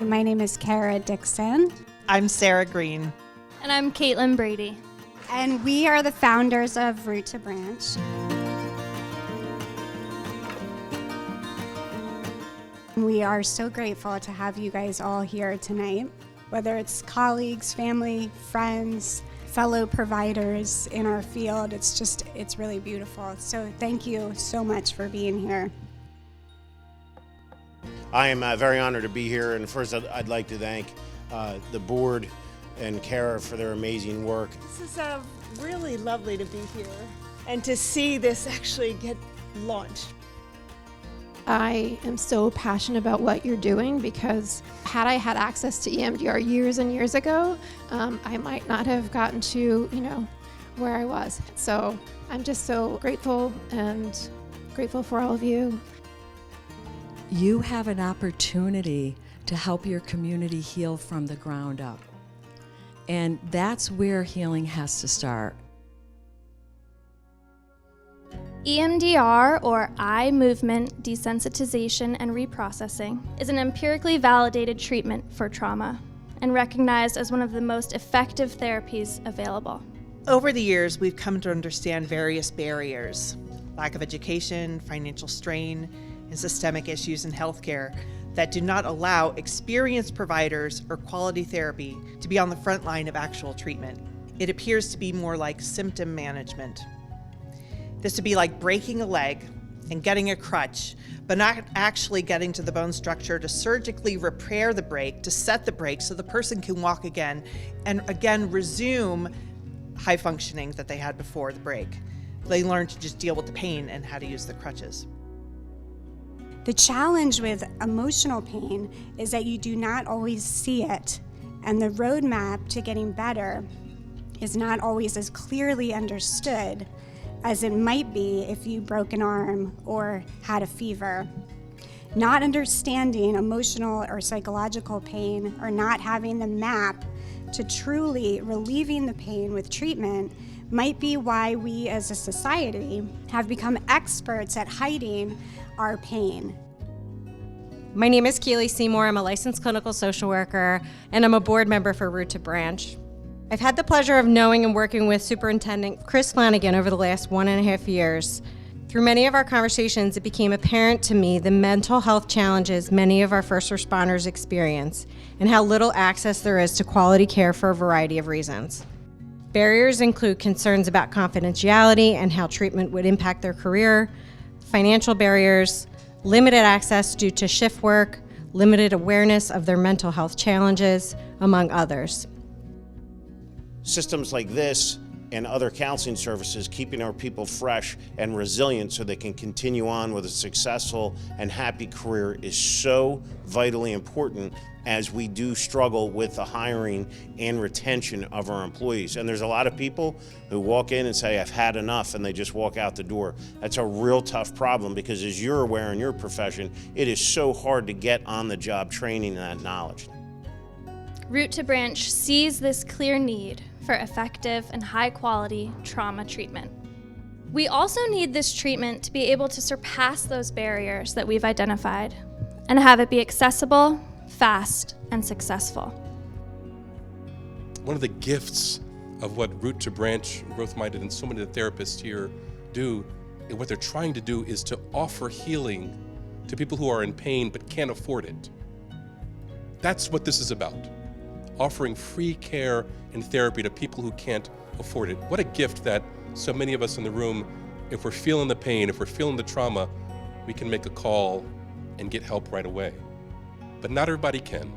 My name is Kara Dixon. I'm Sarah Green. And I'm Caitlin Brady. And we are the founders of Root to Branch. We are so grateful to have you guys all here tonight, whether it's colleagues, family, friends, fellow providers in our field. It's really beautiful. So thank you so much for being here. I am very honored to be here, and first I'd like to thank the board and Kara for their amazing work. This is really lovely to be here and to see this actually get launched. I am so passionate about what you're doing because had I had access to EMDR years and years ago, I might not have gotten to, where I was. So I'm just so grateful and grateful for all of you. You have an opportunity to help your community heal from the ground up. And that's where healing has to start. EMDR, or eye movement desensitization and reprocessing, is an empirically validated treatment for trauma and recognized as one of the most effective therapies available. Over the years, we've come to understand various barriers: lack of education, financial strain, and systemic issues in healthcare that do not allow experienced providers or quality therapy to be on the front line of actual treatment. It appears to be more like symptom management. This would be like breaking a leg and getting a crutch, but not actually getting to the bone structure to surgically repair the break, to set the break so the person can walk again and again resume high functioning that they had before the break. They learn to just deal with the pain and how to use the crutches. The challenge with emotional pain is that you do not always see it, and the roadmap to getting better is not always as clearly understood as it might be if you broke an arm or had a fever. Not understanding emotional or psychological pain, or not having the map to truly relieving the pain with treatment, might be why we as a society have become experts at hiding our pain. My name is Keely Seymour. I'm a licensed clinical social worker, and I'm a board member for Root to Branch. I've had the pleasure of knowing and working with Superintendent Chris Flanagan over the last 1.5 years. Through many of our conversations, it became apparent to me the mental health challenges many of our first responders experience and how little access there is to quality care for a variety of reasons. Barriers include concerns about confidentiality and how treatment would impact their career, financial barriers, limited access due to shift work, limited awareness of their mental health challenges, among others. Systems like this and other counseling services keeping our people fresh and resilient so they can continue on with a successful and happy career is so vitally important as we do struggle with the hiring and retention of our employees. And there's a lot of people who walk in and say, I've had enough, and they just walk out the door. That's a real tough problem because, as you're aware in your profession, it is so hard to get on the job training and that knowledge. Root to Branch sees this clear need for effective and high-quality trauma treatment. We also need this treatment to be able to surpass those barriers that we've identified and have it be accessible, fast, and successful. One of the gifts of what Root to Branch, Growth Minded, and so many of the therapists here do, and what they're trying to do, is to offer healing to people who are in pain but can't afford it. That's what this is about. Offering free care and therapy to people who can't afford it. What a gift that so many of us in the room, if we're feeling the pain, if we're feeling the trauma, we can make a call and get help right away. But not everybody can.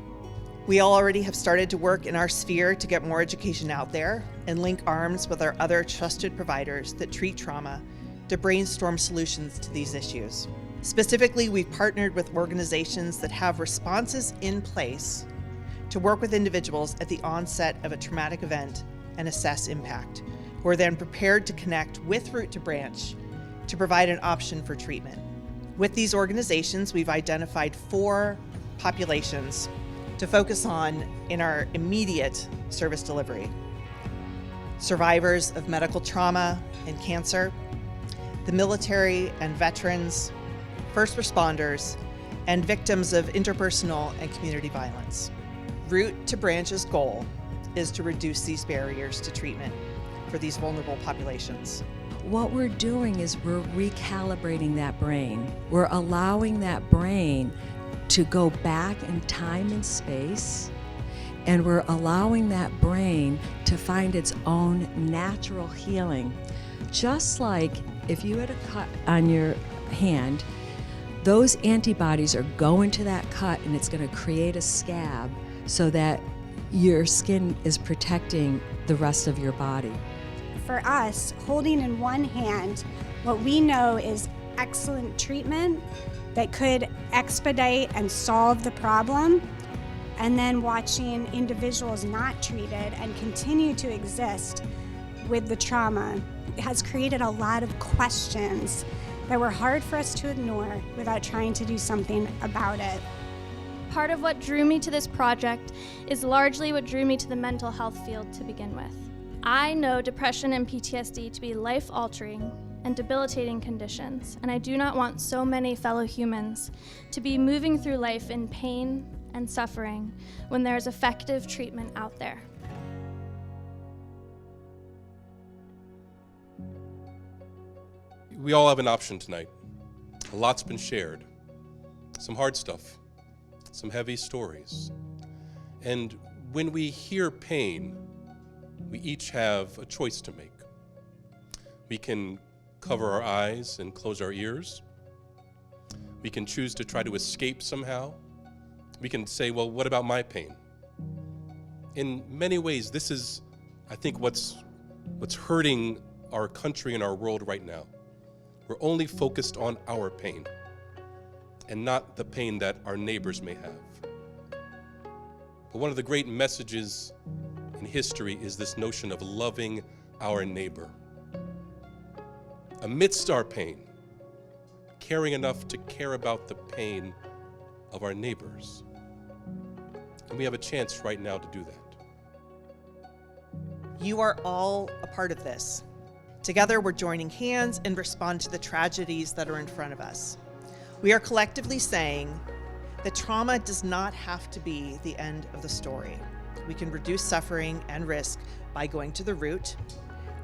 We all already have started to work in our sphere to get more education out there and link arms with our other trusted providers that treat trauma to brainstorm solutions to these issues. Specifically, we've partnered with organizations that have responses in place to work with individuals at the onset of a traumatic event and assess impact, who are then prepared to connect with Root to Branch to provide an option for treatment. With these organizations, we've identified 4 populations to focus on in our immediate service delivery: survivors of medical trauma and cancer, the military and veterans, first responders, and victims of interpersonal and community violence. Root to Branch's goal is to reduce these barriers to treatment for these vulnerable populations. What we're doing is we're recalibrating that brain. We're allowing that brain to go back in time and space, and we're allowing that brain to find its own natural healing. Just like if you had a cut on your hand, those antibodies are going to that cut and it's going to create a scab so that your skin is protecting the rest of your body. For us, holding in one hand what we know is excellent treatment that could expedite and solve the problem, and then watching individuals not treated and continue to exist with the trauma has created a lot of questions that were hard for us to ignore without trying to do something about it. Part of what drew me to this project is largely what drew me to the mental health field to begin with. I know depression and PTSD to be life-altering and debilitating conditions, and I do not want so many fellow humans to be moving through life in pain and suffering when there is effective treatment out there. We all have an option tonight. A lot's been shared. Some hard stuff, some heavy stories. And when we hear pain, we each have a choice to make. We can cover our eyes and close our ears. We can choose to try to escape somehow. We can say, well, what about my pain? In many ways, this is, I think, what's hurting our country and our world right now. We're only focused on our pain and not the pain that our neighbors may have. But one of the great messages in history is this notion of loving our neighbor. Amidst our pain, caring enough to care about the pain of our neighbors. And we have a chance right now to do that. You are all a part of this. Together, we're joining hands and respond to the tragedies that are in front of us. We are collectively saying that trauma does not have to be the end of the story. We can reduce suffering and risk by going to the root,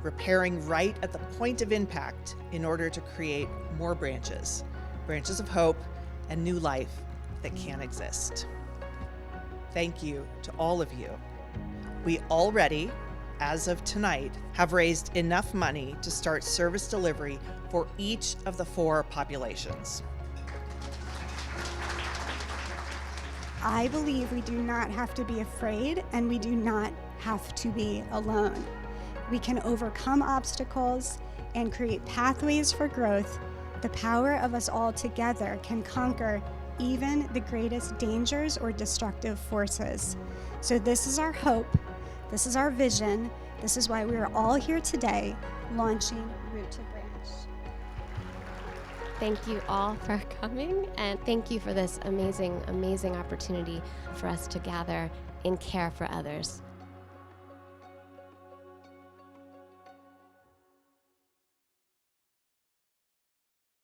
repairing right at the point of impact in order to create more branches of hope and new life that can exist. Thank you to all of you. We already, as of tonight, have raised enough money to start service delivery for each of the 4 populations. I believe we do not have to be afraid, and we do not have to be alone. We can overcome obstacles and create pathways for growth. The power of us all together can conquer even the greatest dangers or destructive forces. So this is our hope. This is our vision. This is why we are all here today, launching Root to Branch. Thank you all for coming, and thank you for this amazing, amazing opportunity for us to gather and care for others.